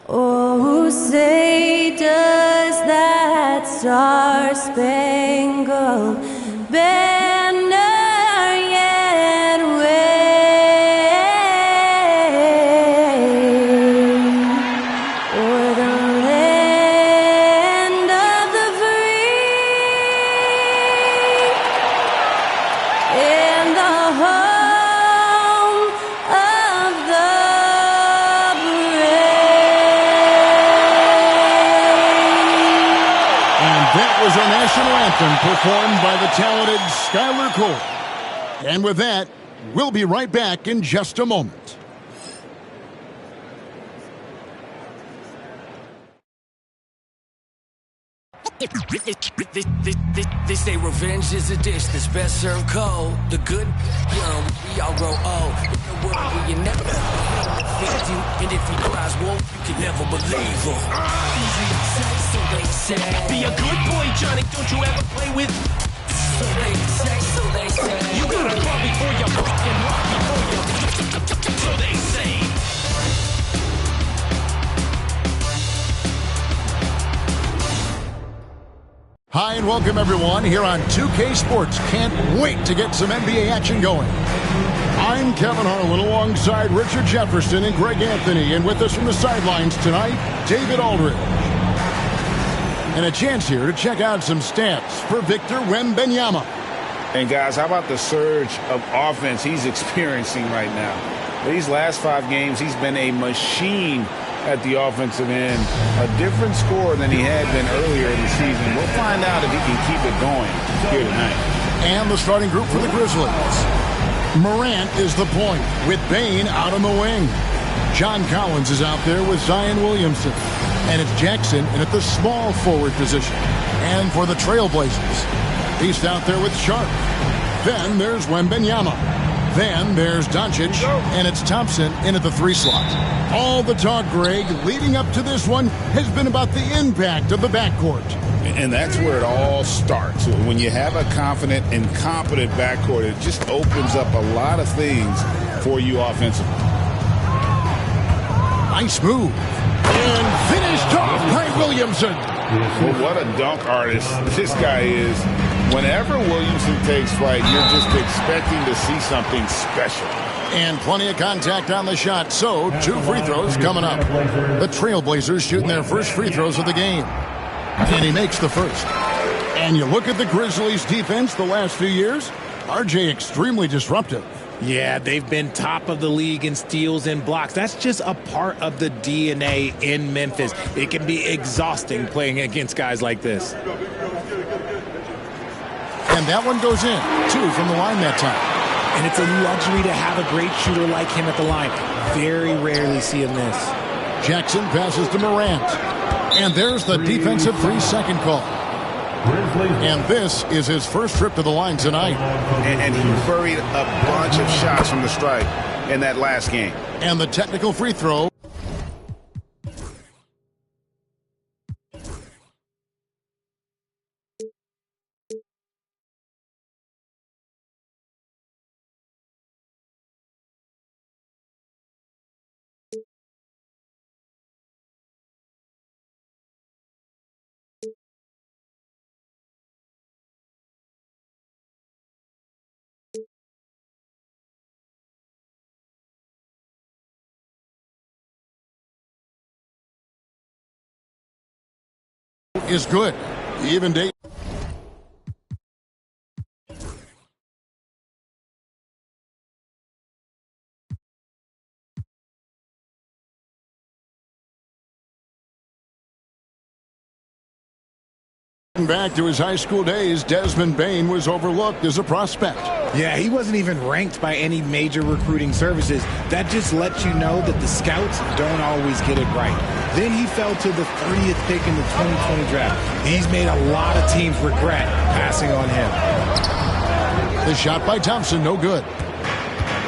Oh, say does that star-spangled banner yet wave o'er the land of the free and the home of the That was our national anthem performed by the talented Skylar Cole. And with that, we'll be right back in just a moment. They say revenge is a dish that's best served cold. The good, young, we all grow old. In a world where you never defeat you, and if he cries wolf, you can never believe him. Easy to say, so they say. Be a good boy, Johnny. Don't you ever play with? So they say, so they say. You gotta crawl before you walk and walk before you. So they say. Hi and welcome everyone here on 2K Sports. Can't wait to get some NBA action going. I'm Kevin Harlan alongside Richard Jefferson and Greg Anthony, and with us from the sidelines tonight, David Aldridge. And a chance here to check out some stats for Victor Wembanyama. And guys, how about the surge of offense he's experiencing right now? These last 5 games, he's been a machine at the offensive end. A different score than he had been earlier in the season. We'll find out if he can keep it going here tonight. And the starting group for the Grizzlies. Morant is the point with Bane out on the wing. John Collins is out there with Zion Williamson. And it's Jackson in at the small forward position. And for the Trailblazers, he's out there with Sharp. Then there's Wembanyama. Then there's Doncic, and it's Thompson in at the 3 slot. All the talk, Greg, leading up to this one has been about the impact of the backcourt. And that's where it all starts. When you have a confident and competent backcourt, it just opens up a lot of things for you offensively. Nice move. And finished off by Williamson. Well, what a dunk artist this guy is. Whenever Williamson takes flight, you're just expecting to see something special. And plenty of contact on the shot, so 2 free throws coming up. The Trailblazers shooting their first free throws of the game. And he makes the first. And you look at the Grizzlies' defense the last few years, RJ extremely disruptive. Yeah, they've been top of the league in steals and blocks. That's just a part of the DNA in Memphis. It can be exhausting playing against guys like this. And that one goes in. 2 from the line that time. And it's a luxury to have a great shooter like him at the line. Very rarely see him miss. Jackson passes to Morant. And there's the defensive 3-second call. And this is his first trip to the line tonight. And he buried a bunch of shots from the stripe in that last game. And the technical free throw. Is good. Even day. Back to his high school days, Desmond Bane was overlooked as a prospect. Yeah, he wasn't even ranked by any major recruiting services. That just lets you know that the scouts don't always get it right. Then he fell to the 30th pick in the 2020 draft. He's made a lot of teams regret passing on him. The shot by Thompson, no good.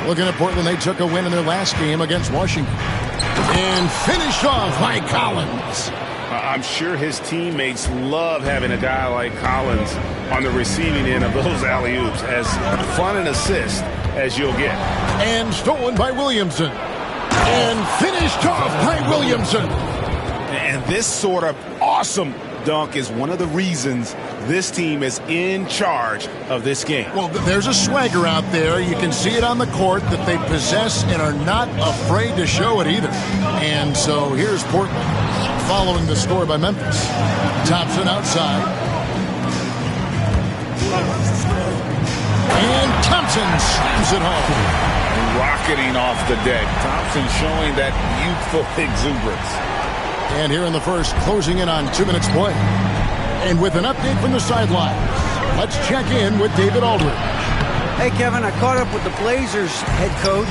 Looking at Portland, they took a win in their last game against Washington. And finished off by Collins. I'm sure his teammates love having a guy like Collins on the receiving end of those alley-oops. As fun an assist as you'll get. And stolen by Williamson. And finished off by Williamson. And this sort of awesome dunk is one of the reasons this team is in charge of this game. Well, there's a swagger out there. You can see it on the court that they possess and are not afraid to show it either. And so here's Portland following the score by Memphis. Thompson outside. And Thompson slams it home. Rocketing off the deck. Thompson showing that youthful exuberance. And here in the first, closing in on 2 minutes play. And with an update from the sidelines, let's check in with David Aldridge. Hey, Kevin, I caught up with the Blazers head coach.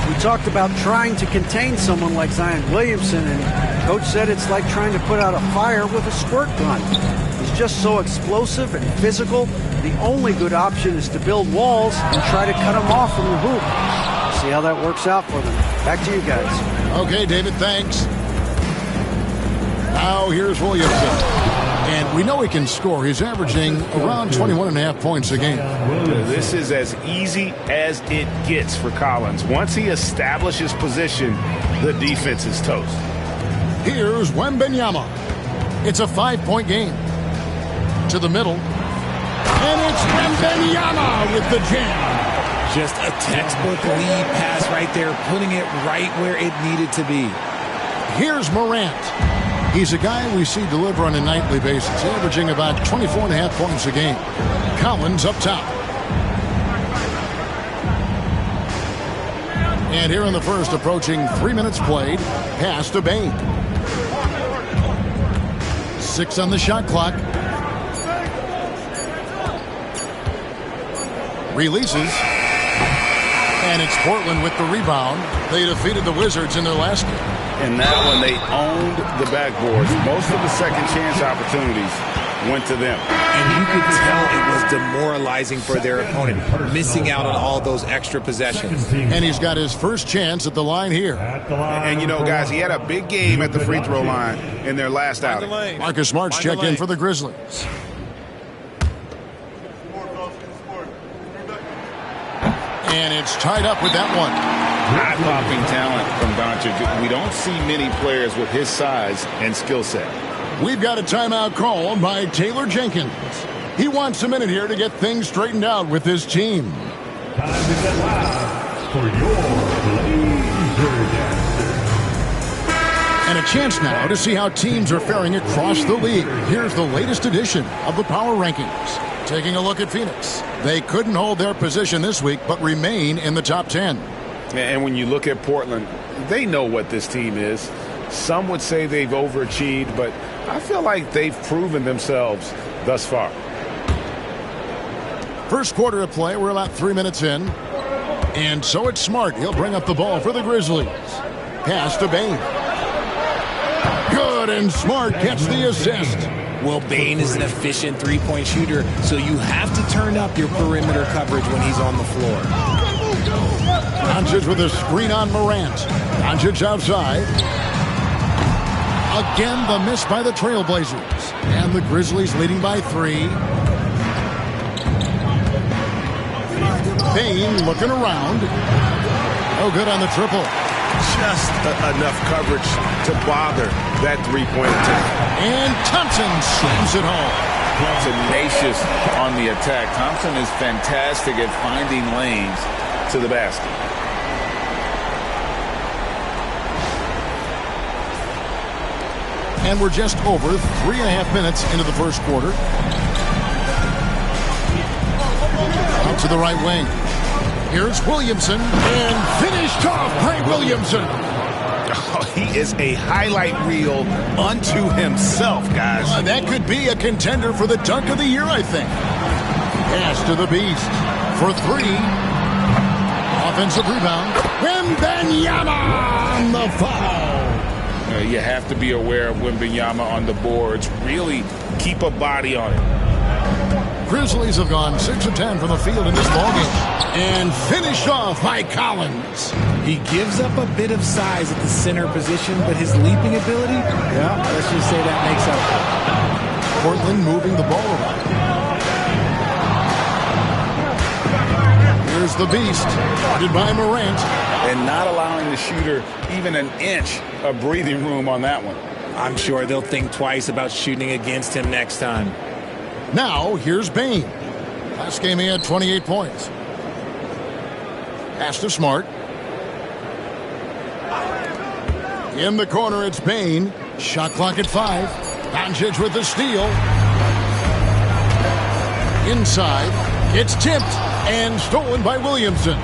We talked about trying to contain someone like Zion Williamson, and coach said it's like trying to put out a fire with a squirt gun. He's just so explosive and physical. The only good option is to build walls and try to cut him off from the hoop. See how that works out for them. Back to you guys. Okay, David, thanks. Now here's Williamson. And we know he can score. He's averaging around 21.5 points a game. This is as easy as it gets for Collins. Once he establishes position, the defense is toast. Here's Wembanyama. It's a 5-point game. To the middle. And it's Wembanyama with the jam. Just a textbook lead pass right there, putting it right where it needed to be. Here's Morant. He's a guy we see deliver on a nightly basis, averaging about 24.5 points a game. Collins up top. And here in the first, approaching 3 minutes played, pass to Bain. 6 on the shot clock. Releases. And it's Portland with the rebound. They defeated the Wizards in their last game. And that one, they owned the backboards. Most of the second chance opportunities went to them. And you could tell it was demoralizing for their opponent, missing out on all those extra possessions. And he's got his first chance at the line here. And, you know, guys, he had a big game at the free throw line in their last outing. Marcus Smart's checked in for the Grizzlies. And it's tied up with that one. Eye-popping talent from Doncic. We don't see many players with his size and skill set. We've got a timeout call by Taylor Jenkins. He wants a minute here to get things straightened out with his team. Time is at last for your Blazer. And a chance now to see how teams are faring across the league. Here's the latest edition of the Power Rankings. Taking a look at Phoenix. They couldn't hold their position this week, but remain in the top 10. And when you look at Portland, they know what this team is. Some would say they've overachieved, but I feel like they've proven themselves thus far. First quarter of play, we're about 3 minutes in. And so it's Smart. He'll bring up the ball for the Grizzlies. Pass to Bain. Good, and Smart gets the assist. Well, Bain is an efficient three-point shooter, so you have to turn up your perimeter coverage when he's on the floor. Doncic with a screen on Morant. Doncic outside. Again, the miss by the Trailblazers. And the Grizzlies leading by 3. Bain looking around. Oh, good on the triple. Just enough coverage to bother that three-point attempt. And Thompson slams it home. Tenacious on the attack. Thompson is fantastic at finding lanes to the basket. And we're just over 3.5 minutes into the first quarter. Out to the right wing. Here's Williamson, and finished off by Williamson. Oh, he is a highlight reel unto himself, guys. That could be a contender for the dunk of the year, I think. Pass to the Beast for 3. Offensive rebound. Wembanyama on the foul. You have to be aware of Wembanyama on the boards. Really keep a body on it. Grizzlies have gone 6 of 10 from the field in this ballgame. And finished off by Collins. He gives up a bit of size at the center position, but his leaping ability, yeah, let's just say that makes up. Portland moving the ball around. Here's the beast, guarded by Morant. And not allowing the shooter even an inch of breathing room on that one. I'm sure they'll think twice about shooting against him next time. Now, here's Bane. Last game he had 28 points. Pass to Smart. In the corner, it's Bane. Shot clock at 5. Doncic with the steal. Inside. It's tipped and stolen by Williamson.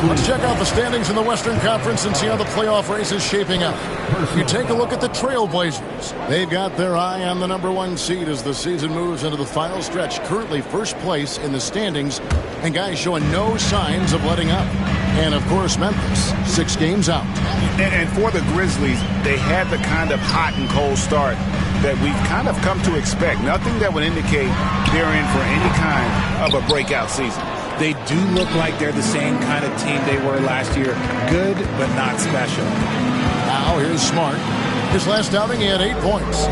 Let's check out the standings in the Western Conference and see how the playoff race is shaping up. You take a look at the Trailblazers. They've got their eye on the #1 seed as the season moves into the final stretch. Currently first place in the standings, and guys showing no signs of letting up. And, of course, Memphis, 6 games out. And for the Grizzlies, they had the kind of hot and cold start that we've kind of come to expect. Nothing that would indicate they're in for any kind of a breakout season. They do look like they're the same kind of team they were last year. Good, but not special. Now here's Smart. His last outing, he had 8 points.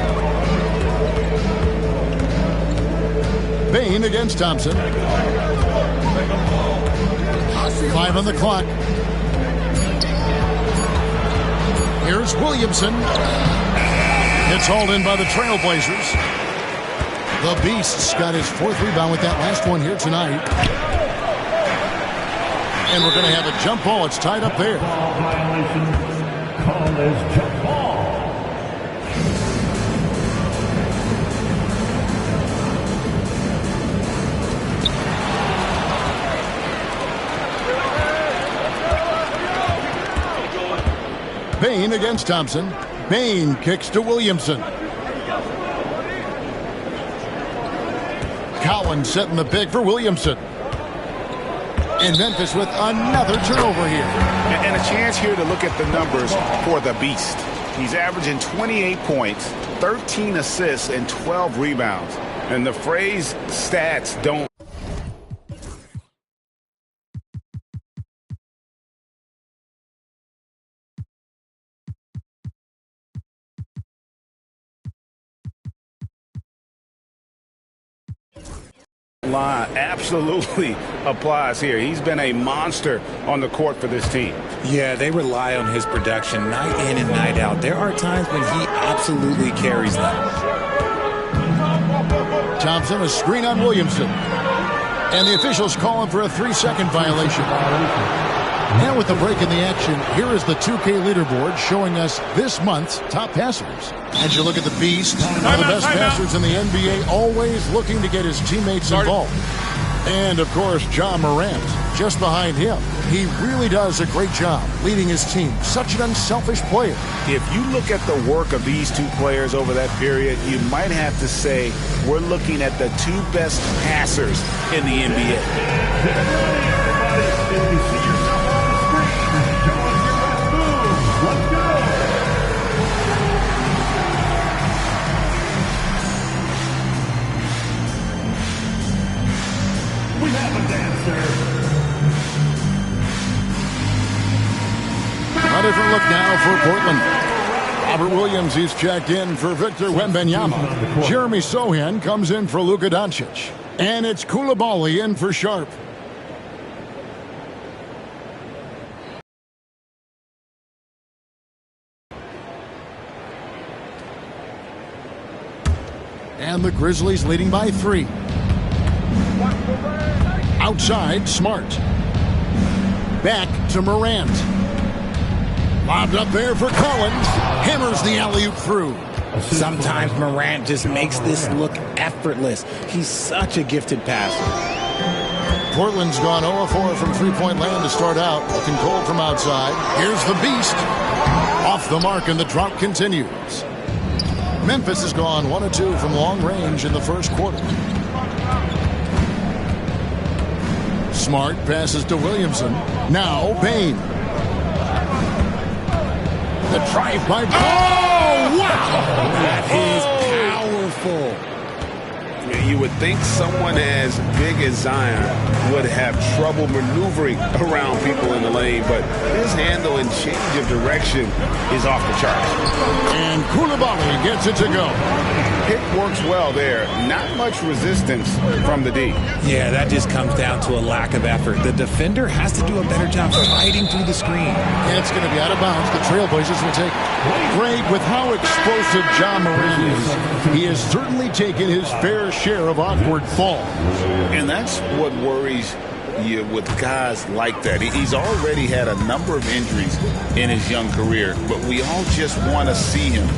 Bane against Thompson. 5 on the clock. Here's Williamson. It's hauled in by the Trailblazers. The Beast's got his 4th rebound with that last one here tonight. And we're going to have a jump ball. It's tied up there. Violation. Call is jump ball. Bane against Thompson. Bane kicks to Williamson. Collins setting the pick for Williamson. And Memphis with another turnover here. And a chance here to look at the numbers for the Beast. He's averaging 28 points, 13 assists, and 12 rebounds. And the phrase stats don't line absolutely applies here. He's been a monster on the court for this team. Yeah, they rely on his production night in and night out. There are times when he absolutely carries them. Thompson, a screen on Williamson. And the officials calling for a 3-second violation. Now with the break in the action, here is the 2K leaderboard showing us this month's top passers. As you look at the Beast, one of the best passers in the NBA, always looking to get his teammates involved. And, of course, John Morant, just behind him. He really does a great job leading his team. Such an unselfish player. If you look at the work of these two players over that period, you might have to say we're looking at the 2 best passers in the NBA. A different look now for Portland. Robert Williams, he's checked in for Victor Wembanyama. Jeremy Sohan comes in for Luka Doncic. And it's Koulibaly in for Sharp. And the Grizzlies leading by 3. Outside, Smart. Back to Morant. Lobbed up there for Collins. Hammers the alley-oop through. Sometimes Morant just makes this look effortless. He's such a gifted passer. Portland's gone 0-4 from three-point land to start out. Looking cold from outside. Here's the Beast. Off the mark, and the drought continues. Memphis has gone 1-2 from long range in the first quarter. Smart passes to Williamson. Now Bane. The drive by... Oh, wow! That is powerful. You You would think someone as big as Zion would have trouble maneuvering around people in the lane, but his handle and change of direction is off the charts. And Koulibaly gets it to go. Pick works well there. Not much resistance from the D. Yeah, that just comes down to a lack of effort. The defender has to do a better job fighting through the screen. And it's going to be out of bounds. The Trailblazers will take it. Great with how explosive Ja Morant is. He has certainly taken his fair share of awkward falls. And that's what worries you with guys like that. He's already had a number of injuries in his young career, but we all just want to see him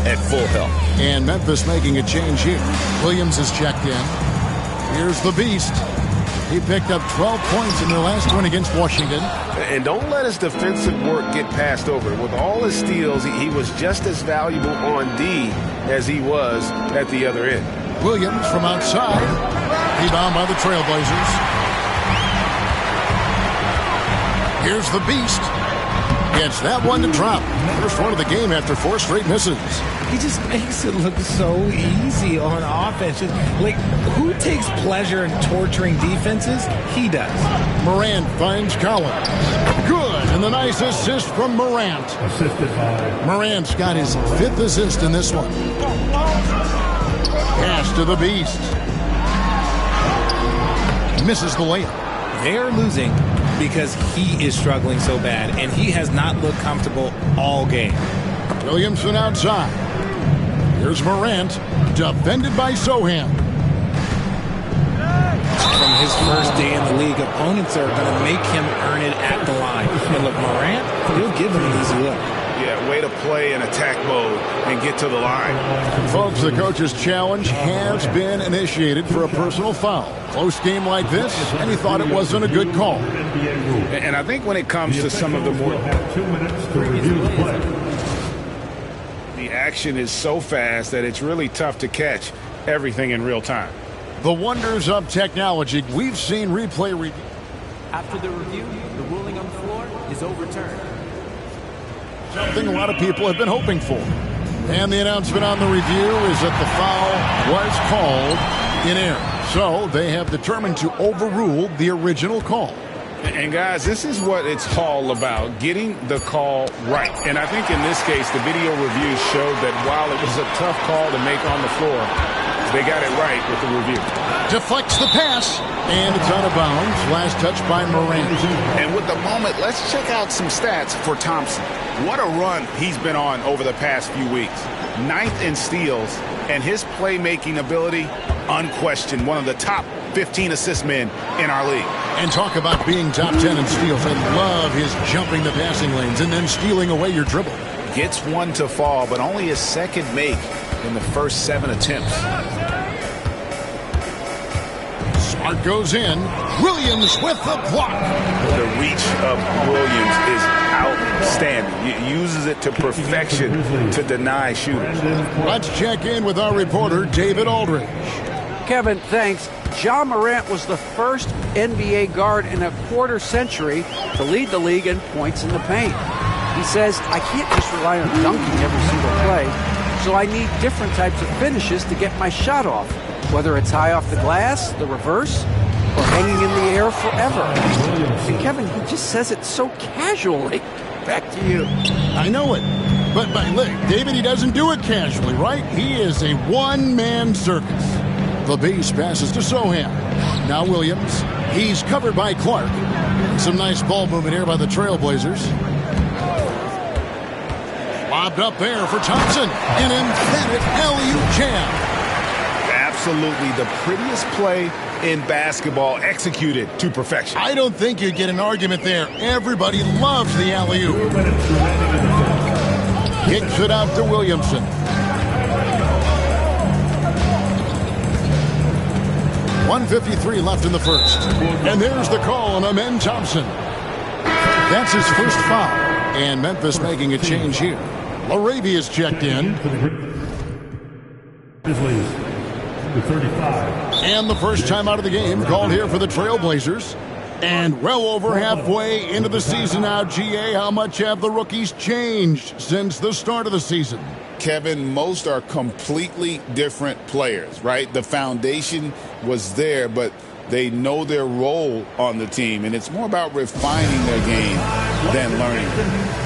at full health. And Memphis making a change here. Williams is checked in. Here's the Beast. He picked up 12 points in their last win against Washington. And don't let his defensive work get passed over. With all his steals, he was just as valuable on D as he was at the other end. Williams from outside. Rebound by the Trailblazers. Here's the Beast. Gets that one to drop. First one of the game after 4 straight misses. He just makes it look so easy on offense. Like, who takes pleasure in torturing defenses? He does. Morant finds Collins. Good, and the nice assist from Morant. Assisted by Morant's got his 5th assist in this one. Pass to the Beast. Misses the layup. They're losing because he is struggling so bad, and he has not looked comfortable all game. Williamson outside. Here's Morant, defended by Sohan. From his first day in the league, opponents are going to make him earn it at the line. And look, Morant, he'll give him an easy look. Yeah, way to play in attack mode and get to the line. Folks, the coach's challenge has been initiated for a personal foul. Close game like this, and he thought it wasn't a good call. And I think when it comes to some of the more... have 2 minutes to review the play. The action is so fast that it's really tough to catch everything in real time. The wonders of technology. We've seen replay review. After the review, the ruling on the floor is overturned. Something a lot of people have been hoping for. And the announcement on the review is that the foul was called in error. So they have determined to overrule the original call. And guys, this is what it's all about, getting the call right. And I think in this case, the video review showed that while it was a tough call to make on the floor, they got it right with the review. Deflects the pass, and it's out of bounds. Last touch by Morant. And with the moment, let's check out some stats for Thompson. What a run he's been on over the past few weeks. 9th in steals, and his playmaking ability, unquestioned, one of the top 15 assist men in our league. And talk about being top 10 in steals. I love his jumping the passing lanes and then stealing away your dribble. Gets one to fall, but only his second make in the first 7 attempts. Smart goes in. Williams with the block. The reach of Williams is outstanding. He uses it to perfection to deny shooters. Let's check in with our reporter, David Aldridge. Kevin, thanks. Ja Morant was the first NBA guard in a quarter century to lead the league in points in the paint. He says, I can't just rely on dunking every single play, so I need different types of finishes to get my shot off, whether it's high off the glass, the reverse, or hanging in the air forever. And Kevin, he just says it so casually. Back to you. I know it. But look, David, he doesn't do it casually, right? He is a one-man circus. The Beast passes to Sohan. Now Williams. He's covered by Clark. Some nice ball movement here by the Trailblazers. Lobbed up there for Thompson. An emphatic alley-oop jam. Absolutely the prettiest play in basketball, executed to perfection. I don't think you'd get an argument there. Everybody loves the alley-oop. Kicks it out to Williamson. .153 left in the first. And there's the call on Amen Thompson. That's his first foul. And Memphis making a change here. Larabia's checked in. Grizzlies, the 35. And the first time out of the game called here for the Trailblazers. And well over halfway into the season now, GA, how much have the rookies changed since the start of the season? Kevin, most are completely different players, right? The foundation was there, but they know their role on the team, and it's more about refining their game than learning.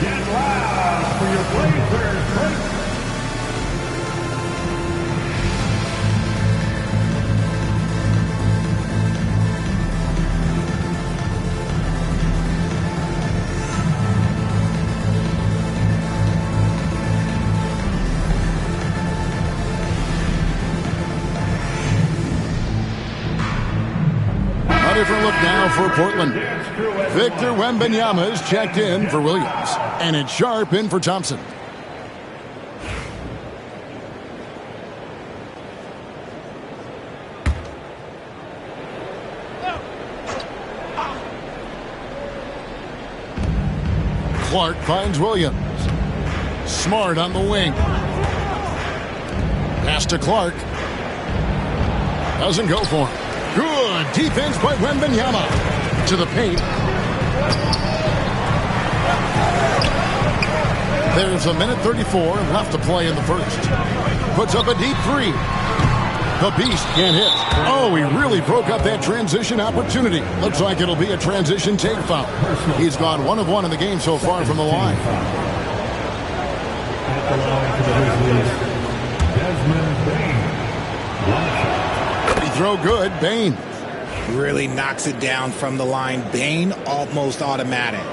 Get loud for your Blazers. Different look now for Portland. Victor Wembanyama is checked in for Williams, and it's Sharp in for Thompson. Clark finds Williams. Smart on the wing. Pass to Clark. Doesn't go for him. Good defense by Wembanyama. To the paint. There's a minute 34 left to play in the first. Puts up a deep three. The Beast can't hit. Oh, he really broke up that transition opportunity. Looks like it'll be a transition take foul. He's gone 1 of 1 in the game so far from the line. At the line for the Grizzlies, Desmond Bane. He throw good, Bane. Really knocks it down from the line. Bane almost automatic.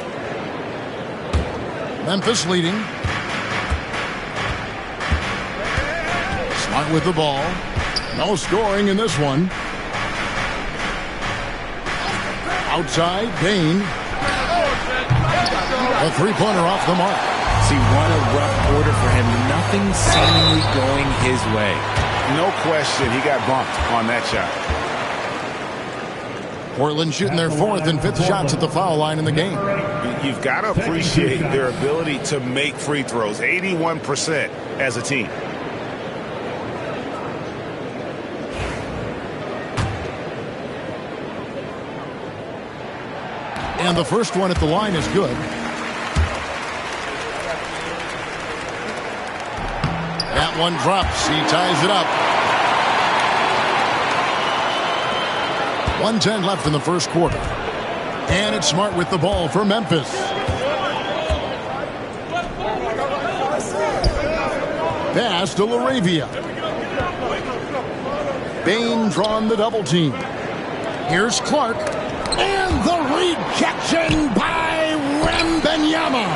Memphis leading. Smart with the ball. No scoring in this one. Outside, Bane. A three-pointer off the mark. See, what a rough quarter for him. Nothing seemingly going his way. No question, he got bumped on that shot. Portland shooting their 4th and 5th shots at the foul line in the game. You've got to appreciate their ability to make free throws. 81% as a team. And the first one at the line is good. That one drops. He ties it up. 1:10 left in the first quarter. And it's Smart with the ball for Memphis. Pass to LaRavia. Bane drawn the double team. Here's Clark. And the rejection by Wembanyama.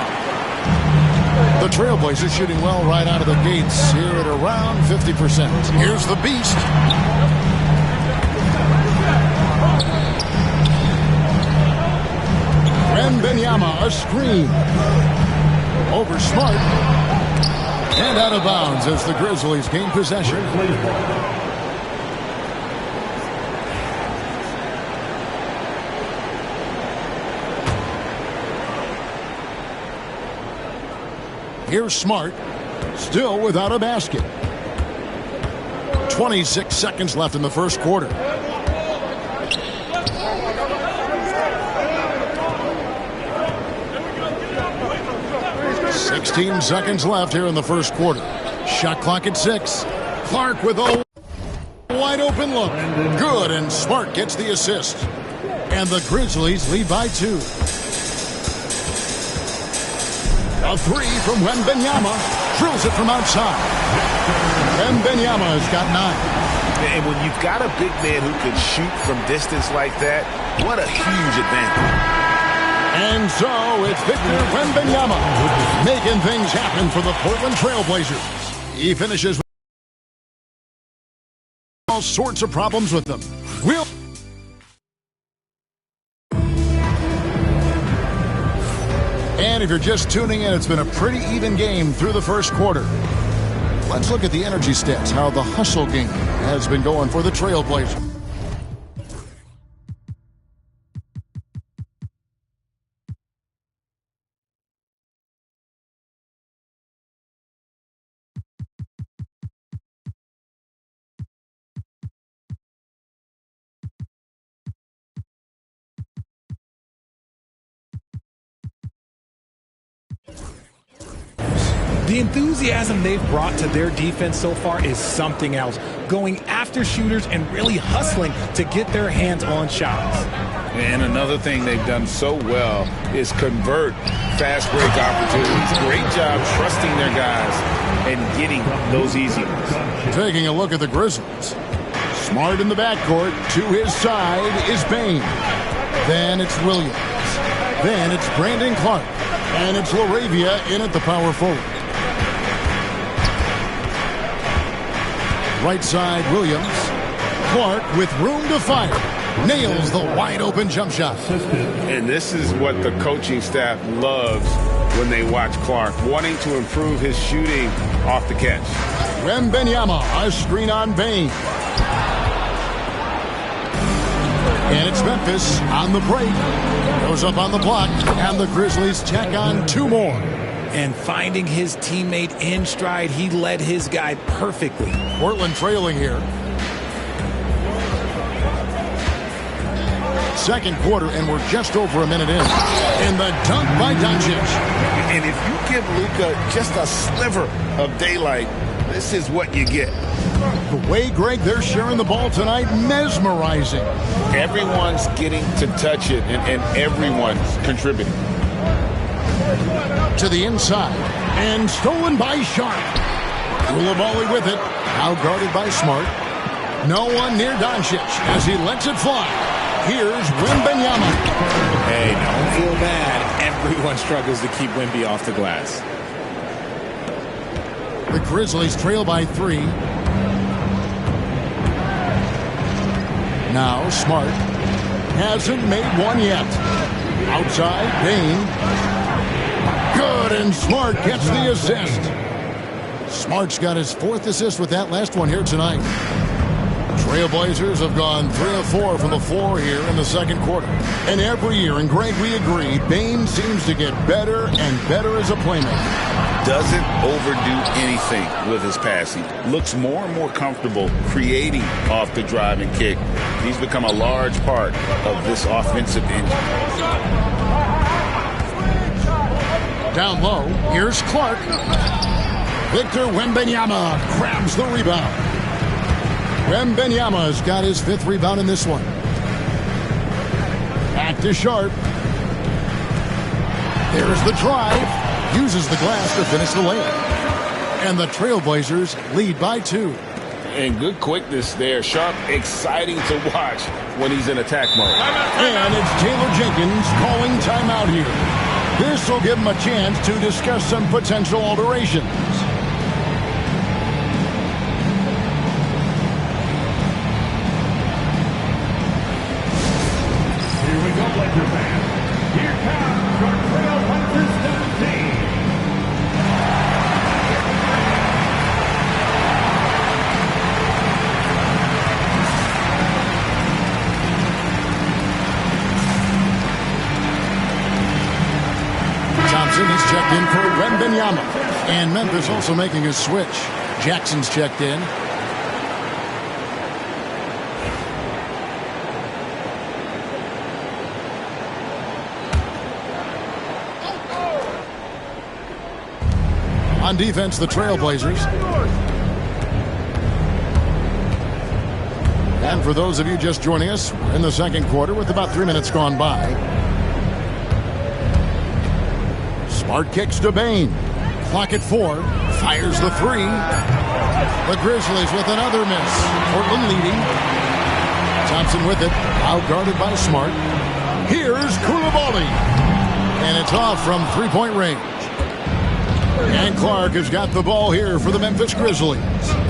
The Trailblazers shooting well right out of the gates here at around 50%. Here's the Beast. Wembanyama, a screen. Over Smart. And out of bounds as the Grizzlies gain possession. Here's Smart, still without a basket. 26 seconds left in the first quarter. Sixteen seconds left here in the first quarter. Shot clock at 6. Clark with a wide open look. Good, and Smart gets the assist. And the Grizzlies lead by 2. A three from Wembanyama. Drills it from outside. Wembanyama has got 9. And when you've got a big man who can shoot from distance like that, what a huge advantage. And so it's Victor Wembanyama making things happen for the Portland Trailblazers. He finishes with all sorts of problems with them. And if you're just tuning in, it's been a pretty even game through the first quarter. Let's look at the energy stats, how the hustle game has been going for the Trailblazers. The enthusiasm they've brought to their defense so far is something else, going after shooters and really hustling to get their hands on shots. And another thing they've done so well is convert fast break opportunities. Great job trusting their guys and getting those easy ones. Taking a look at the Grizzlies. Smart in the backcourt. To his side is Bane. Then it's Williams. Then it's Brandon Clark. And it's LaRavia in at the power forward. Right side, Williams. Clark with room to fire. Nails the wide-open jump shot. And this is what the coaching staff loves when they watch Clark, wanting to improve his shooting off the catch. Wembanyama, a screen on Bane. And it's Memphis on the break. Goes up on the block, and the Grizzlies check on two more. And finding his teammate in stride, he led his guy perfectly. Portland trailing here. Second quarter, and we're just over a minute in. And the dunk by Doncic. And if you give Luka just a sliver of daylight, this is what you get. The way, Greg, they're sharing the ball tonight, mesmerizing. Everyone's getting to touch it, and everyone's contributing. To the inside, and stolen by Sharp. Koulibaly with it, now guarded by Smart. No one near Doncic as he lets it fly. Here's Wembanyama. Hey, don't feel bad. Everyone struggles to keep Wemby off the glass. The Grizzlies trail by 3. Now Smart hasn't made one yet. Outside, Bane. Good, and Smart gets the assist. Smart's got his 4th assist with that last one here tonight. Trailblazers have gone 3 of 4 from the floor here in the second quarter. And every year, and Greg, we agree, Bane seems to get better and better as a playmaker. Doesn't overdo anything with his passing. Looks more and more comfortable creating off the drive and kick. He's become a large part of this offensive engine. Down low, here's Clark. Victor Wembanyama grabs the rebound. Wembanyama's got his 5th rebound in this one. Back to Sharp. There's the drive. Uses the glass to finish the layup. And the Trailblazers lead by 2. And good quickness there. Sharp, exciting to watch when he's in attack mode. And it's Taylor Jenkins calling timeout here. This will give him a chance to discuss some potential alterations. Here we go, Laker fans. Here comes your Trailblazers 17. Thompson is checked in for Wembanyama. And Memphis also making a switch. Jackson's checked in. On defense, the Trailblazers. And for those of you just joining us, we're in the second quarter with about 3 minutes gone by. Smart kicks to Bane. Clock at 4. Fires the 3. The Grizzlies with another miss. Portland leading. Thompson with it. Out guarded by Smart. Here's Koulibaly. And it's off from three-point range. And Clark has got the ball here for the Memphis Grizzlies.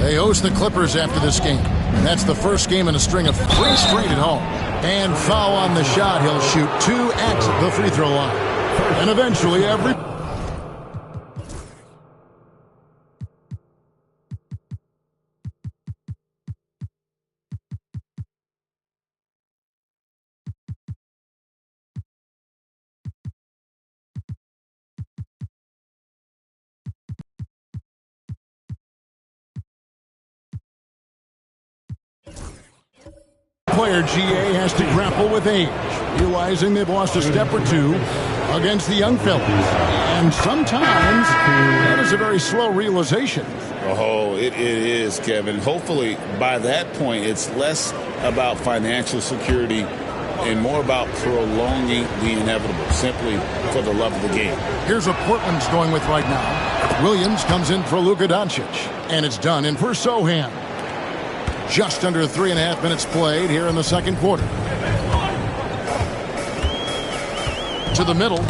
They host the Clippers after this game. And that's the first game in a string of 3 straight at home. And foul on the shot. He'll shoot 2 at the free throw line. And eventually every... player GA has to grapple with age, realizing they've lost a step or 2. against the young fellas. And sometimes that is a very slow realization. Oh, it is, Kevin. Hopefully, by that point, it's less about financial security and more about prolonging the inevitable, simply for the love of the game. Here's what Portland's going with right now. Williams comes in for Luka Doncic, and it's done in for Sohan. Just under 3.5 minutes played here in the second quarter. To the middle,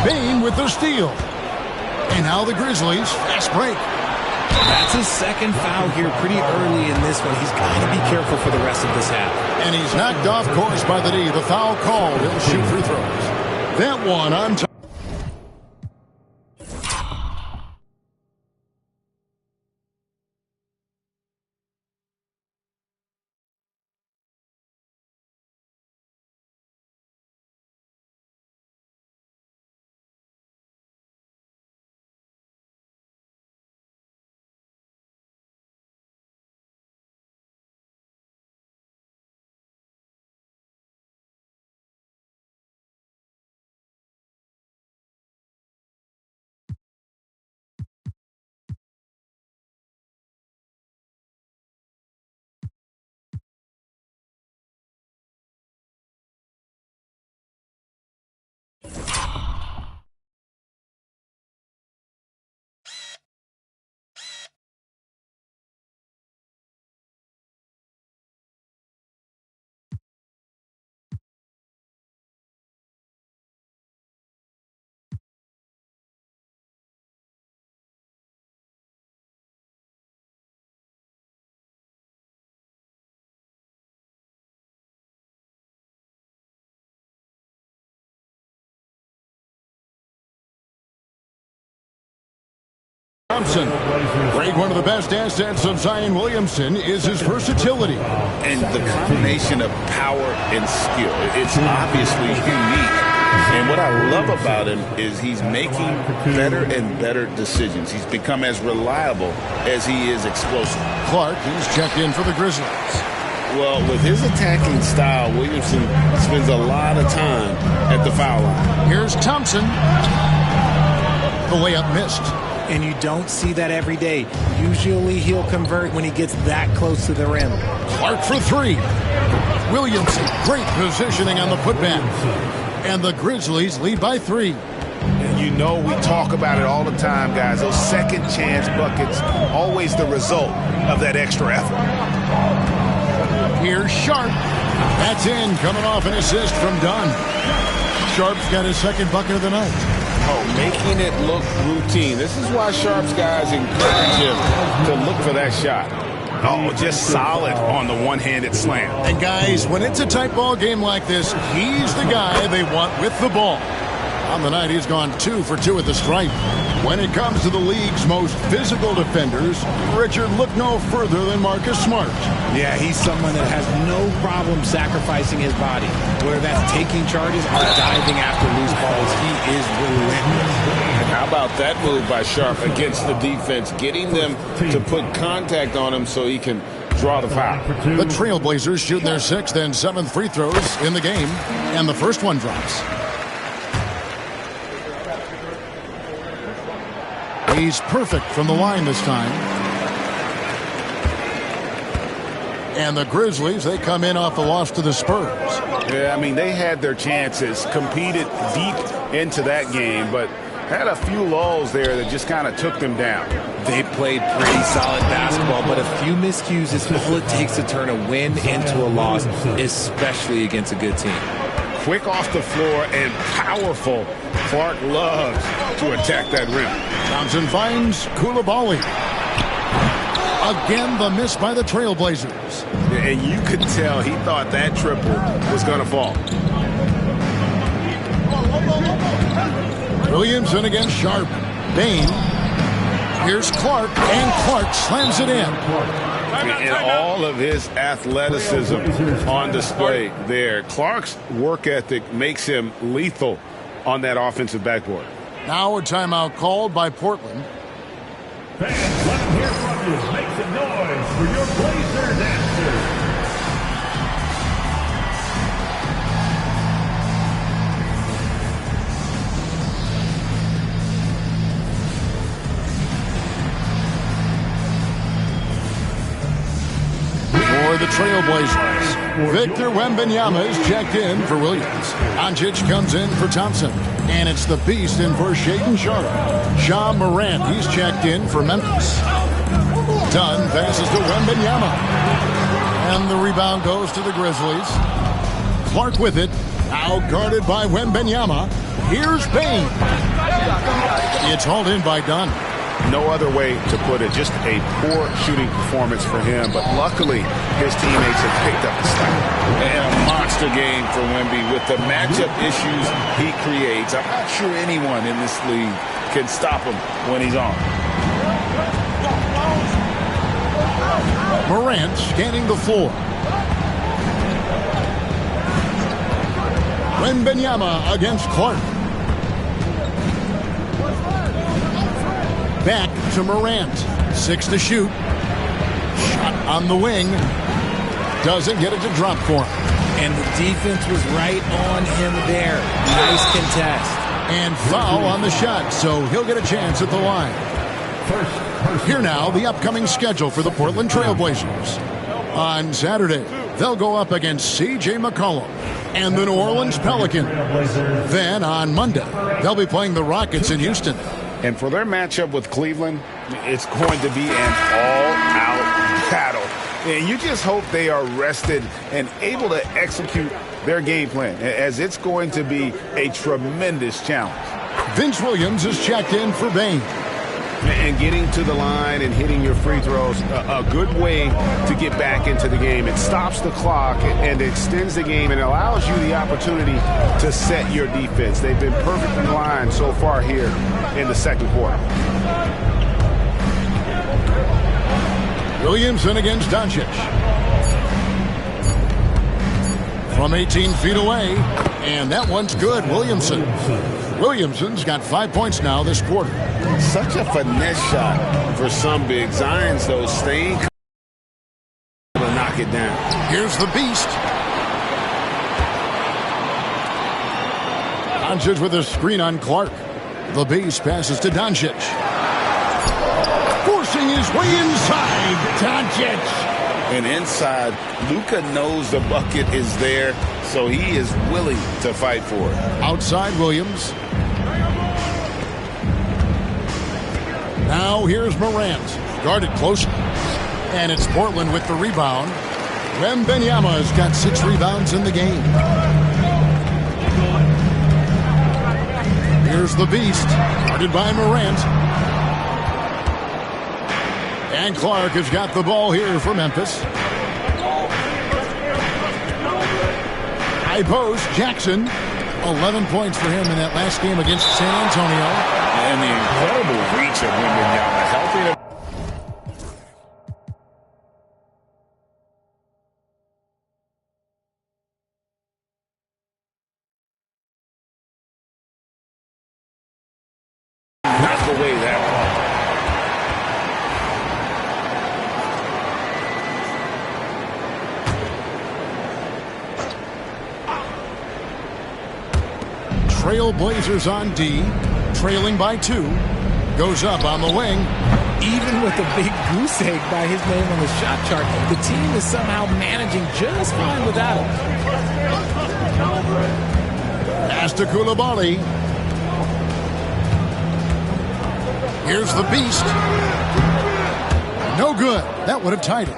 Bane with the steal. And now the Grizzlies, fast break. That's his second foul here pretty early in this one. He's got to be careful for the rest of this half. And he's knocked off course by the D. The foul called. He'll shoot free throws. That one on top. Thompson. Great, one of the best assets of Zion Williamson is his versatility. And the combination of power and skill, it's obviously unique. And what I love about him is he's making better and better decisions. He's become as reliable as he is explosive. Clark, he's checked in for the Grizzlies. Well, with his attacking style, Williamson spends a lot of time at the foul line. Here's Thompson. The layup missed. And you don't see that every day. Usually he'll convert when he gets that close to the rim. Clark for three. Williamson, great positioning on the putback. And the Grizzlies lead by 3. You know we talk about it all the time, guys. Those second chance buckets, always the result of that extra effort. Here's Sharp. That's in, coming off an assist from Dunn. Sharp's got his second bucket of the night. Oh, making it look routine. This is why Sharp's guys encourage him to look for that shot. Oh, just solid on the one-handed slam. And guys, when it's a tight ball game like this, he's the guy they want with the ball. On the night, he's gone 2 for 2 at the stripe. When it comes to the league's most physical defenders, Richard, look no further than Marcus Smart. Yeah, he's someone that has no problem sacrificing his body. Whether that's taking charges or diving after loose balls, he is relentless. How about that move by Sharp against the defense, getting them to put contact on him so he can draw the foul. The Trailblazers shooting their 6th and 7th free throws in the game, and the first one drops. He's perfect from the line this time. And the Grizzlies, they come in off the loss to the Spurs. Yeah, I mean, they had their chances, competed deep into that game, but had a few lulls there that just kind of took them down. They played pretty solid basketball, but a few miscues is all it takes to turn a win into a loss, especially against a good team. Quick off the floor and powerful. Clark loves to attack that rim. Thompson finds Koulibaly. Again, the miss by the Trailblazers. And you could tell he thought that triple was going to fall. Williamson against Sharp. Bane. Here's Clark, and Clark slams it in. And all of his athleticism on display there. Clark's work ethic makes him lethal on that offensive backboard. Now a timeout called by Portland. Fans, let them hear from you. Make some noise for your Blazers answer. Trailblazers. Victor Wembanyama is checked in for Williams. Doncic comes in for Thompson. And it's the Beast in for Shaedon Sharp. Ja Morant, he's checked in for Memphis. Dunn passes to Wembanyama. And the rebound goes to the Grizzlies. Clark with it. Now guarded by Wembanyama. Here's Bane. It's hauled in by Dunn. No other way to put it. Just a poor shooting performance for him. But luckily, his teammates have picked up the slack. And a monster game for Wemby with the matchup issues he creates. I'm not sure anyone in this league can stop him when he's on. Morant scanning the floor. Wembanyama against Clark. Back to Morant. 6 to shoot. Shot on the wing. Doesn't get it to drop for him. And the defense was right on him there. Nice contest. And foul on the shot, so he'll get a chance at the line. Here now, the upcoming schedule for the Portland Trailblazers. On Saturday, they'll go up against C.J. McCollum and the New Orleans Pelicans. Then on Monday, they'll be playing the Rockets in Houston. And for their matchup with Cleveland, it's going to be an all-out battle. And you just hope they are rested and able to execute their game plan, as it's going to be a tremendous challenge. Vince Williams is checked in for Bane. And getting to the line and hitting your free throws, a good way to get back into the game. It stops the clock and extends the game and allows you the opportunity to set your defense. They've been perfect in line so far here in the second quarter. Williamson against Doncic. From 18 feet away, and that one's good. Williamson's got 5 points now this quarter. Such a finesse shot for some big. Zion's, though, staying to knock it down. Here's the Beast. Doncic with a screen on Clark. The Beast passes to Doncic. Forcing his way inside. Doncic. And inside, Luka knows the bucket is there, so he is willing to fight for it. Outside Williams. Now here's Morant. Guarded closely. And it's Portland with the rebound. Wembanyama has got 6 rebounds in the game. Here's the Beast. Guarded by Morant. And Clark has got the ball here for Memphis. High post, Jackson. 11 points for him in that last game against San Antonio. And the incredible reach of Wembanyama, helping him. Knock away that one. Trailblazers on D, trailing by 2. Goes up on the wing. Even with a big goose egg by his name on the shot chart, the team is somehow managing just fine without him. Pass to Coulibaly. Here's the Beast. No good. That would have tied it.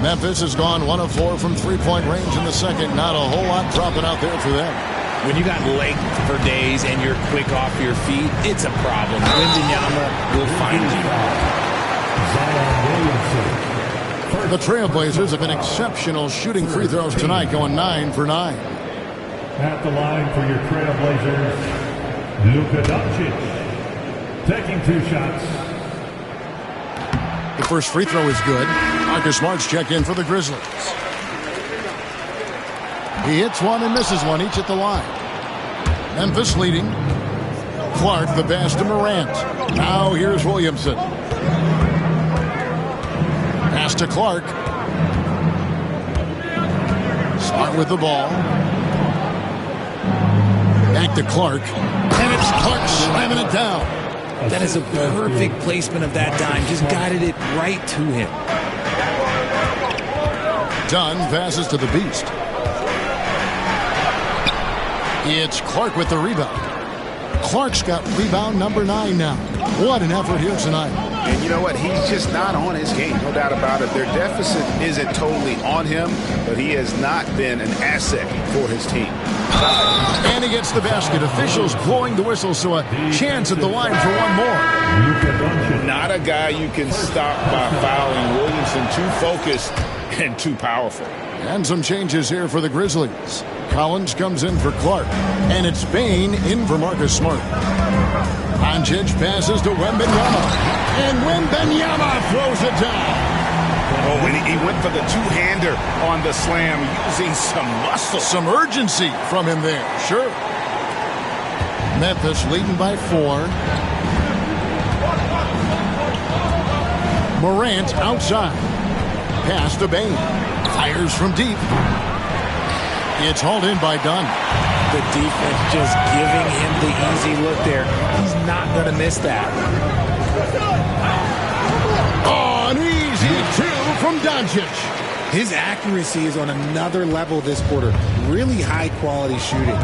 Memphis has gone 1 of 4 from three-point range in the second. Not a whole lot dropping out there for them. When you got length for days and you're quick off your feet, it's a problem. Wembanyama will find you. The Trailblazers have been exceptional shooting free throws tonight, going 9 for 9. At the line for your Trailblazers, Luka Doncic, taking 2 shots. The first free throw is good. Marcus Smart's checked in for the Grizzlies. He hits one and misses one, each at the line. Memphis leading. Clark the pass to Morant. Now here's Williamson. Pass to Clark. Smart with the ball. Back to Clark. And it's Clark slamming it down. That is a perfect placement of that dime. Just guided it right to him. Dunn passes to the Beast. It's Clark with the rebound. Clark's got rebound number 9 now. What an effort here tonight. And you know what? He's just not on his game, no doubt about it. Their deficit isn't totally on him, but he has not been an asset for his team. And he gets the basket. Officials blowing the whistle, so a chance at the line for one more. Not a guy you can stop by fouling. Williamson too focused and too powerful. And some changes here for the Grizzlies. Collins comes in for Clark, and it's Bain in for Marcus Smart. Doncic passes to Wembanyama, and Wembanyama throws it down. Oh, and he went for the two-hander on the slam, using some muscle. Some urgency from him there, sure. Memphis leading by 4. Morant outside. Pass to Bain. Fires from deep. It's hauled in by Dunn. The defense just giving him the easy look there. He's not going to miss that. Oh, an easy 2 from Doncic. His accuracy is on another level this quarter. Really high-quality shooting.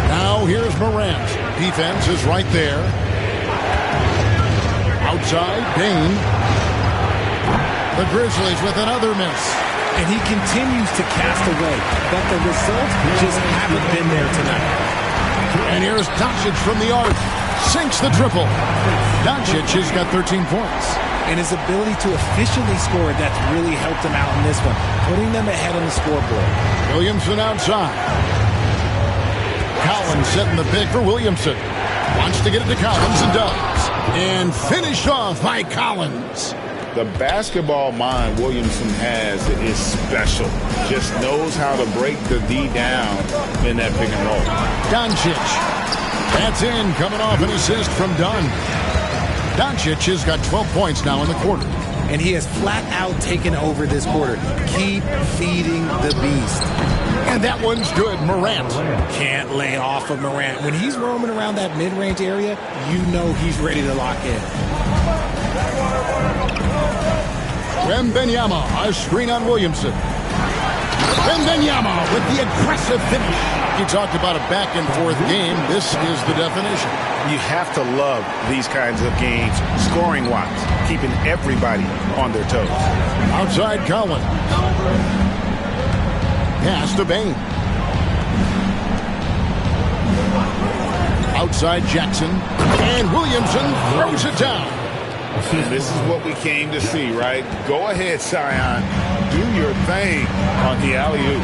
Now here's Morant. Defense is right there. Outside, Bain. The Grizzlies with another miss. And he continues to cast away, but the results just haven't been there tonight. And here's Doncic from the arc. Sinks the triple. Doncic has got 13 points. And his ability to efficiently score, that's really helped him out in this one, putting them ahead on the scoreboard. Williamson outside. Collins setting the pick for Williamson. Wants to get it to Collins and does. And finished off by Collins. The basketball mind Williamson has is special. Just knows how to break the D down in that pick and roll. Doncic. That's in, coming off an assist from Dunn. Doncic has got 12 points now in the quarter. And he has flat out taken over this quarter. Keep feeding the beast. And that one's good. Morant. Can't lay off of Morant. When he's roaming around that mid-range area, you know he's ready to lock in. Wembanyama, a screen on Williamson. Wembanyama with the aggressive finish. You talked about a back-and-forth game. This is the definition. You have to love these kinds of games, scoring-wise, keeping everybody on their toes. Outside Collins. Pass to Bain. Outside Jackson. And Williamson throws it down. And this is what we came to see, right? Go ahead, Zion. Do your thing on the alley-oop.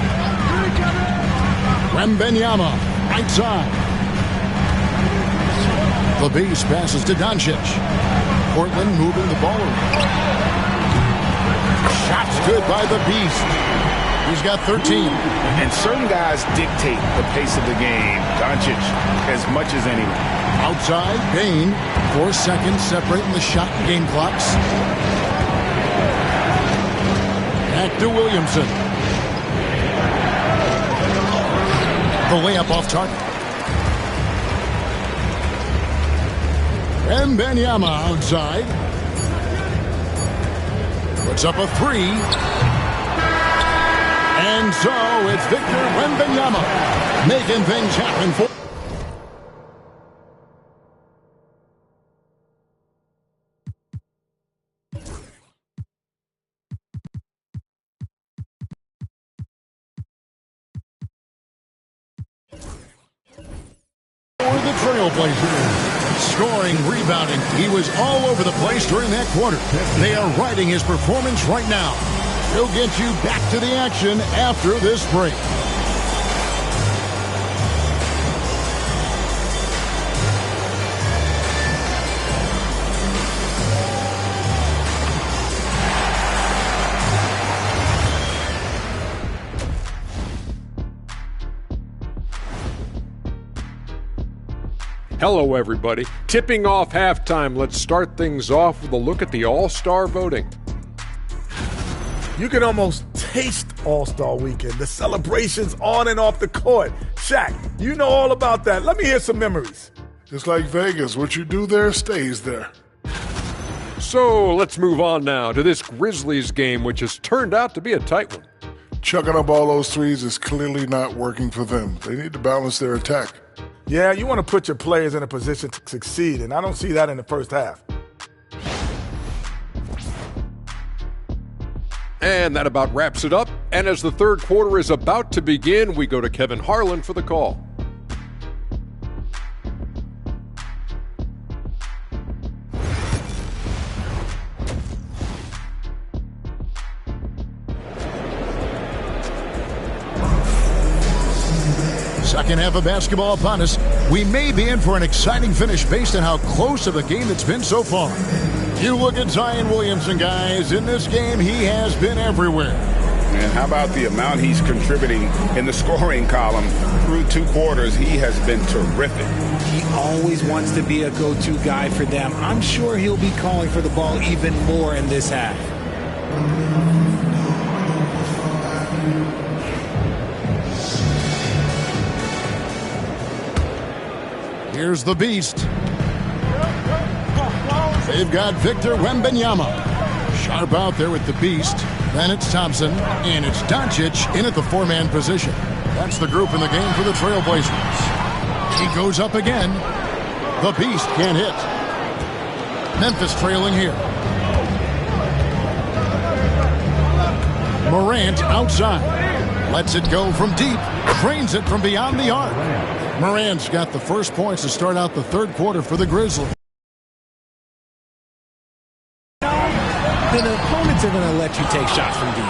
Wembanyama, right side. The Beast passes to Doncic. Portland moving the ball around. Shots good by the Beast. He's got 13. And certain guys dictate the pace of the game. Doncic as much as anyone. Outside, Bain. 4 seconds separating the shot and game clocks. Back to Williamson. The layup off target. Wembanyama outside. Puts up a 3. And so it's Victor Wembanyama making things happen for... the Trailblazers. Scoring, rebounding. He was all over the place during that quarter. They are riding his performance right now. He'll get you back to the action after this break. Hello, everybody. Tipping off halftime. Let's start things off with a look at the All-Star voting. You can almost taste All-Star Weekend, the celebrations on and off the court. Shaq, you know all about that. Let me hear some memories. It's like Vegas. What you do there stays there. So let's move on now to this Grizzlies game, which has turned out to be a tight one. Chucking up all those threes is clearly not working for them. They need to balance their attack. Yeah, you want to put your players in a position to succeed, and I don't see that in the first half. And that about wraps it up. And as the third quarter is about to begin, we go to Kevin Harlan for the call. Second half of basketball upon us. We may be in for an exciting finish based on how close of a game it's been so far. You look at Zion Williamson, guys. In this game, he has been everywhere. And how about the amount he's contributing in the scoring column through 2 quarters? He has been terrific. He always wants to be a go-to guy for them. I'm sure he'll be calling for the ball even more in this half. Here's the beast. They've got Victor Wembanyama. Sharp out there with the beast. Then it's Thompson, and it's Doncic in at the 4-man position. That's the group in the game for the Trailblazers. He goes up again. The beast can't hit. Memphis trailing here. Morant outside. Lets it go from deep. Drains it from beyond the arc. Morant's got the first points to start out the third quarter for the Grizzlies. Then opponents are going to let you take shots from deep.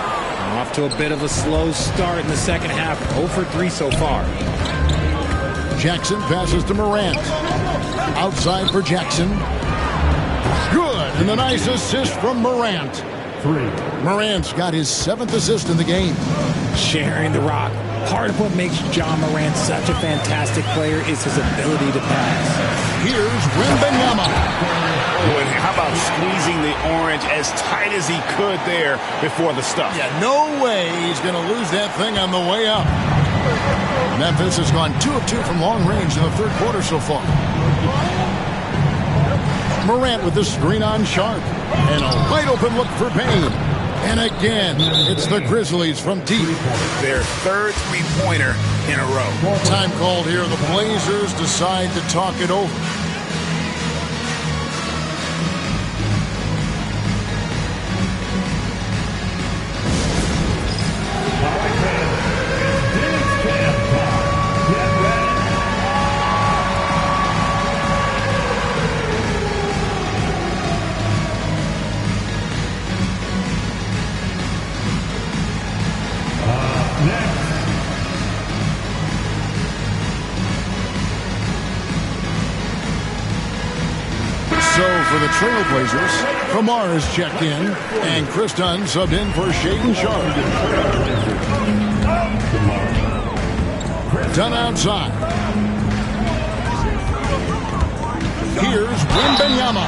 Off to a bit of a slow start in the second half. 0 for 3 so far. Jackson passes to Morant. Outside for Jackson. Good. And a nice assist from Morant. 3. Morant's got his 7th assist in the game. Sharing the rock. Part of what makes John Morant such a fantastic player is his ability to pass. Here's Wembanyama. How about squeezing the orange as tight as he could there before the stuff? Yeah, no way he's going to lose that thing on the way up. Memphis has gone 2 of 2 from long range in the third quarter so far. Morant with the screen on Sharp. And a wide open look for Payne. And again, it's the Grizzlies from deep. Their third three-pointer in a row. Time called here. The Blazers decide to talk it over. So for the Trailblazers, Kamar is checked in, and Chris Dunn subbed in for Shaden Sharp. Dunn outside. Here's Wembanyama.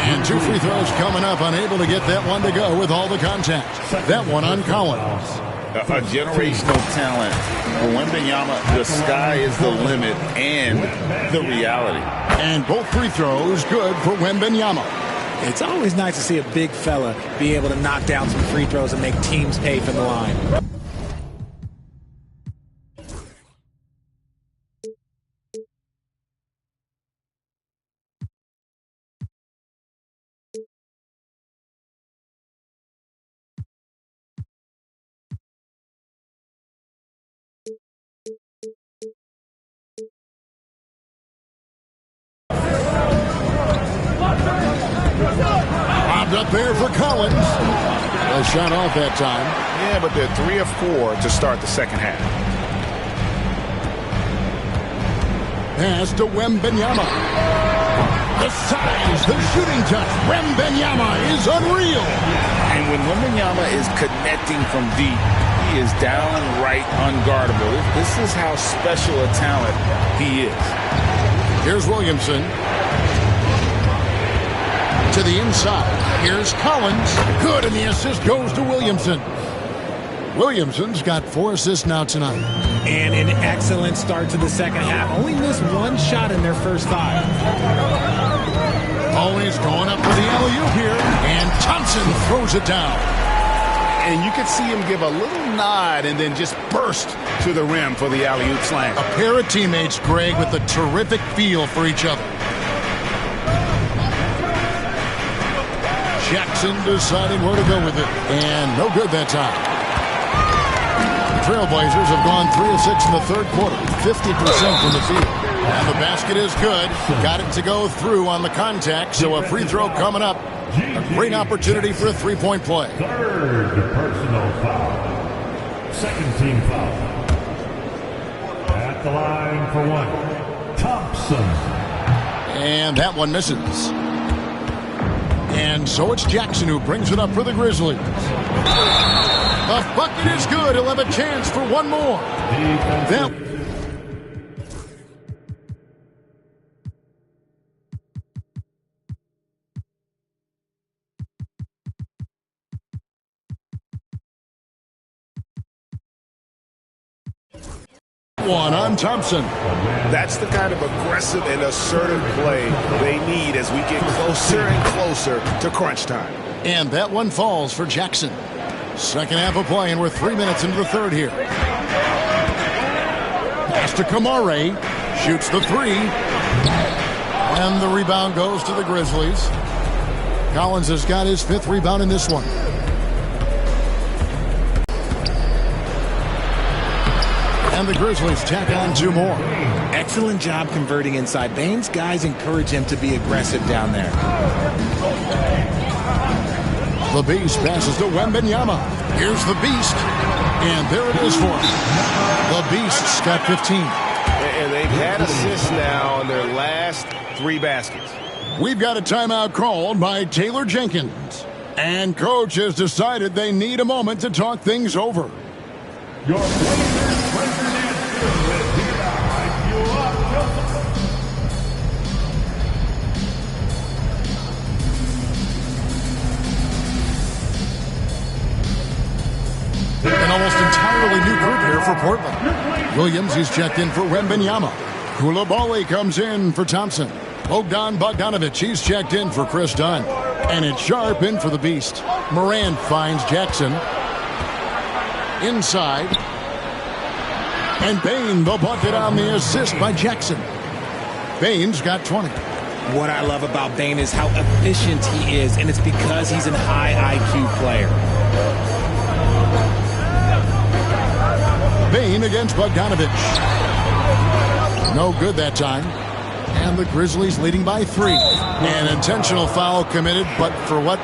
And 2 free throws coming up, unable to get that one to go with all the contact. That one on Collins. A generational talent. For Wembanyama, the sky is the limit and the reality. And both free throws good for Wembanyama. It's always nice to see a big fella be able to knock down some free throws and make teams pay for the line. Up there for Collins. A shot off that time. Yeah, but they're 3 of 4 to start the second half. Pass to Wembanyama. The size, the shooting touch. Wembanyama is unreal. And when Wembanyama is connecting from deep, he is downright unguardable. This is how special a talent he is. Here's Williamson. To the inside. Here's Collins. Good, and the assist goes to Williamson. Williamson's got 4 assists now tonight. And an excellent start to the second half. Only missed 1 shot in their first 5. Oh, he's going up for the alley-oop here. And Thompson throws it down. And you could see him give a little nod and then just burst to the rim for the alley-oop slam. A pair of teammates, Greg, with a terrific feel for each other. Jackson deciding where to go with it. And no good that time. The Trailblazers have gone 3 of 6 in the third quarter. 50% from the field. And the basket is good. Got it to go through on the contact. So a free throw coming up. A great opportunity for a three-point play. Third personal foul. Second team foul. At the line for one, Thompson. And that one misses. And so it's Jackson who brings it up for the Grizzlies. The bucket is good. He'll have a chance for one more. One on Thompson. That's the kind of aggressive and assertive play they need as we get closer and closer to crunch time. And that one falls for Jackson. Second half of play, and we're 3 minutes into the third here. Pass to Kamare. Shoots the three. And the rebound goes to the Grizzlies. Collins has got his 5th rebound in this one. And the Grizzlies tack on 2 more. Excellent job converting inside. Bane's guys encourage him to be aggressive down there. The Beast passes to Wembanyama. Here's the Beast. And there it is for him. The Beast's got 15. And they've had assists now on their last 3 baskets. We've got a timeout called by Taylor Jenkins. And Coach has decided they need a moment to talk things over. Your Blazers record is good. Hype you up, An almost entirely new group here for Portland. Williams, he's checked in for Wembanyama. Koulibaly comes in for Thompson. Bogdan Bogdanovic, he's checked in for Chris Dunn. And it's Sharp in for the Beast. Morant finds Jackson. Inside. And Bane, the bucket on the assist by Jackson. Bane's got 20. What I love about Bane is how efficient he is, and it's because he's a high IQ player. Bane against Bogdanovic. No good that time. And the Grizzlies leading by 3. An intentional foul committed, but for what?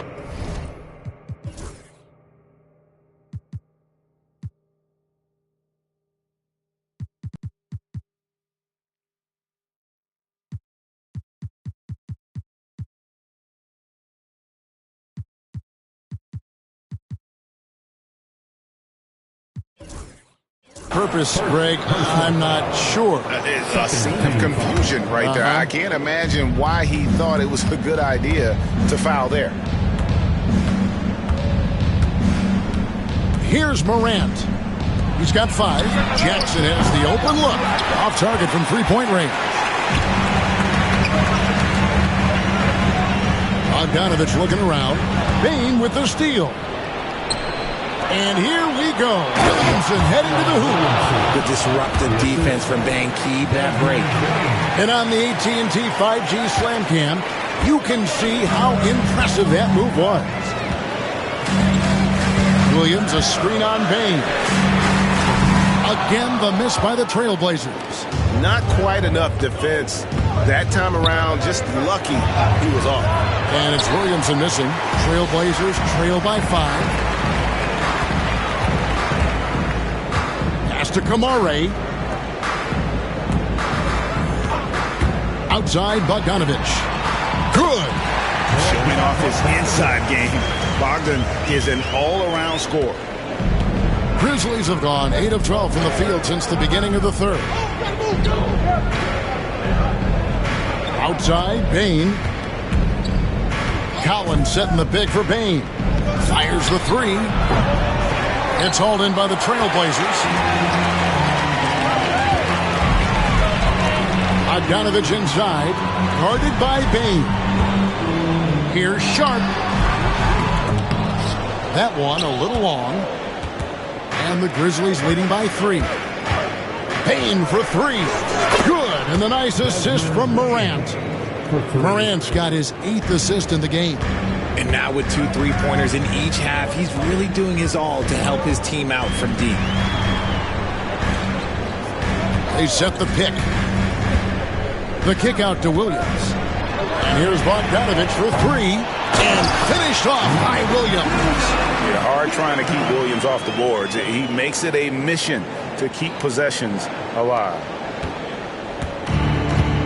Purpose, Greg, I'm not sure. It's a scene of confusion right there. I can't imagine why he thought it was a good idea to foul there. Here's Morant. He's got 5. Jackson has the open look. Off target from three-point range. Bogdanovic looking around. Bane with the steal. And here we go. Williamson heading to the hoop. The disruptive defense from Bane. Keep that break. And on the AT&T 5G Slam Cam, you can see how impressive that move was. Williams, a screen on Bane. Again, the miss by the Trailblazers. Not quite enough defense that time around. Just lucky he was off. And it's Williamson missing. Trailblazers trail by 5. To Kamare. Outside Bogdanovic. Good. Showing off his inside game. Bogdan is an all-around scorer. Grizzlies have gone 8 of 12 from the field since the beginning of the third. Outside, Bane. Collins setting the pick for Bane. Fires the 3. It's hauled in by the Trailblazers. Bogdanovic inside, guarded by Bane. Here's Sharp. That one a little long. And the Grizzlies leading by 3. Payne for 3. Good. And the nice assist from Morant. Morant's got his 8th assist in the game. And now with 2 3-pointers in each half, he's really doing his all to help his team out from deep. They set the pick. The kick out to Williams. And here's Bogdanovich for 3. And finished off by Williams. Yeah, hard trying to keep Williams off the boards. He makes it a mission to keep possessions alive.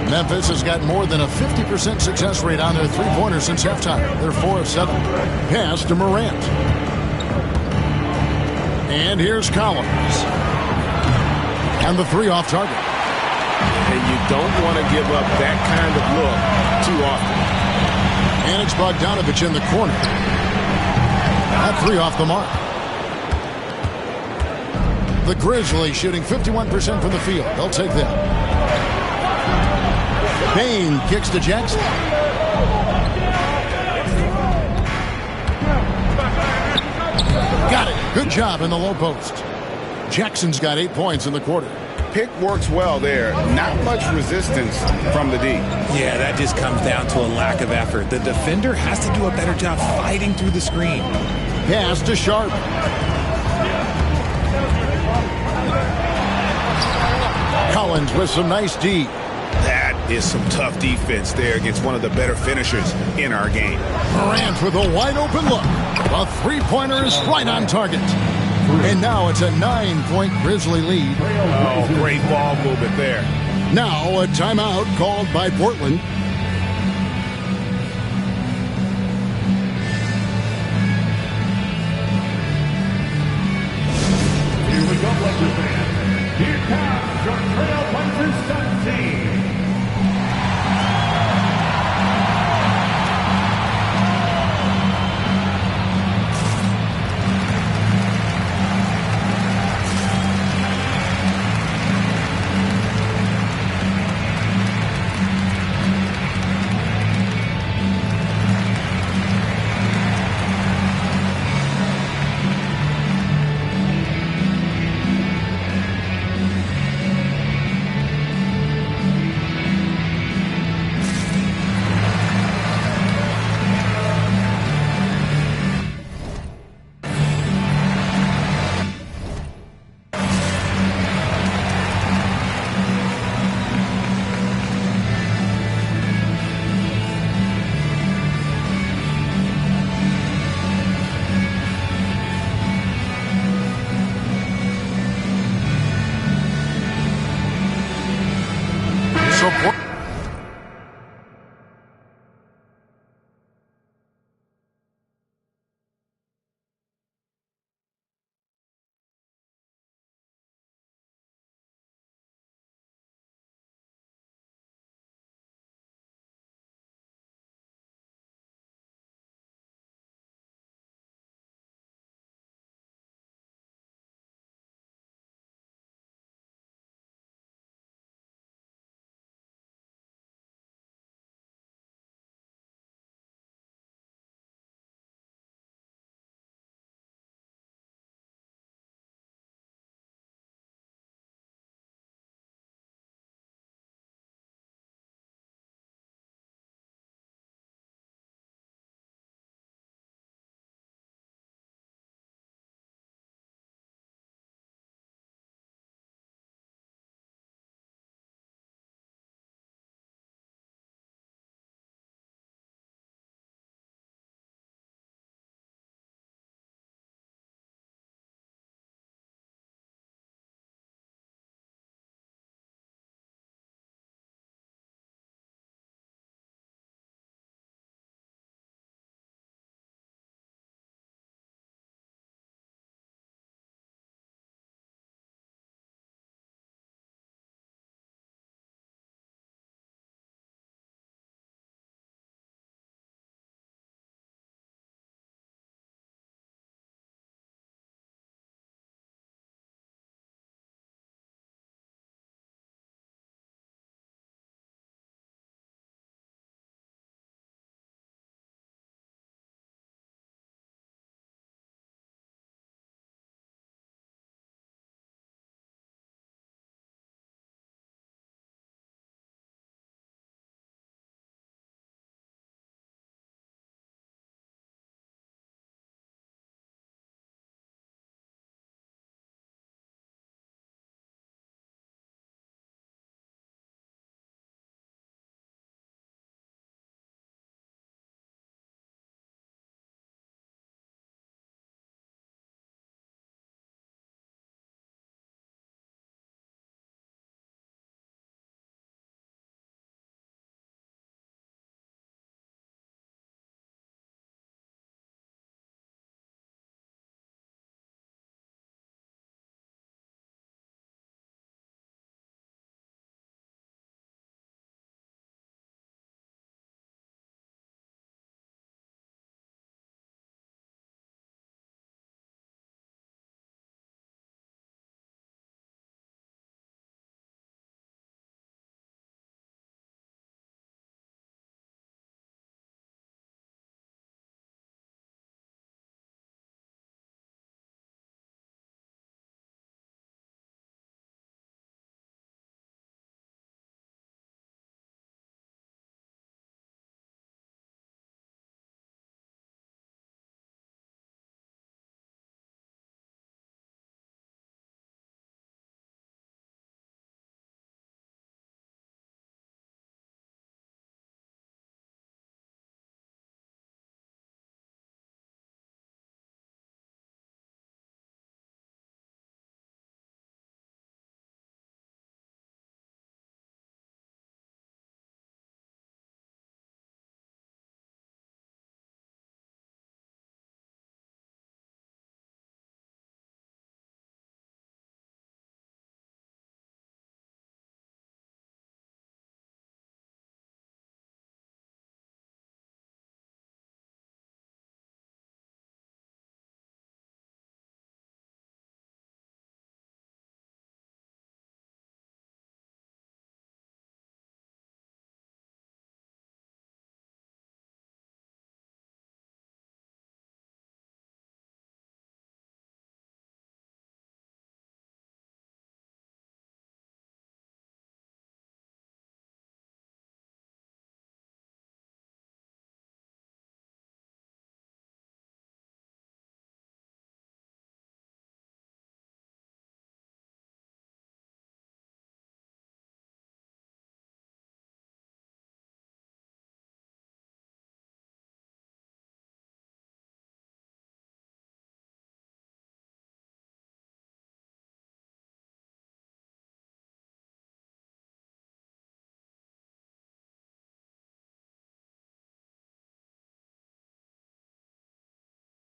Memphis has got more than a 50% success rate on their three-pointers since halftime. They're 4 of 7. Pass to Morant. And here's Collins. And the 3 off target. And you don't want to give up that kind of look too often. And it's Bogdanovich in the corner. That 3 off the mark. The Grizzlies shooting 51% from the field. They'll take that. Payne kicks to Jackson. Got it. Good job in the low post. Jackson's got 8 points in the quarter. Pick works well there. Not much resistance from the D. Yeah, that just comes down to a lack of effort. The defender has to do a better job fighting through the screen. Pass to Sharp. Collins with some nice D. That is some tough defense there against one of the better finishers in our game. Morant with a wide open look. A 3-pointer is right on target. And now it's a 9-point Grizzly lead. Oh, great ball movement there. Now a timeout called by Portland. Here we go, Blazers fans. Here comes your Trailblazers Sun team. Support.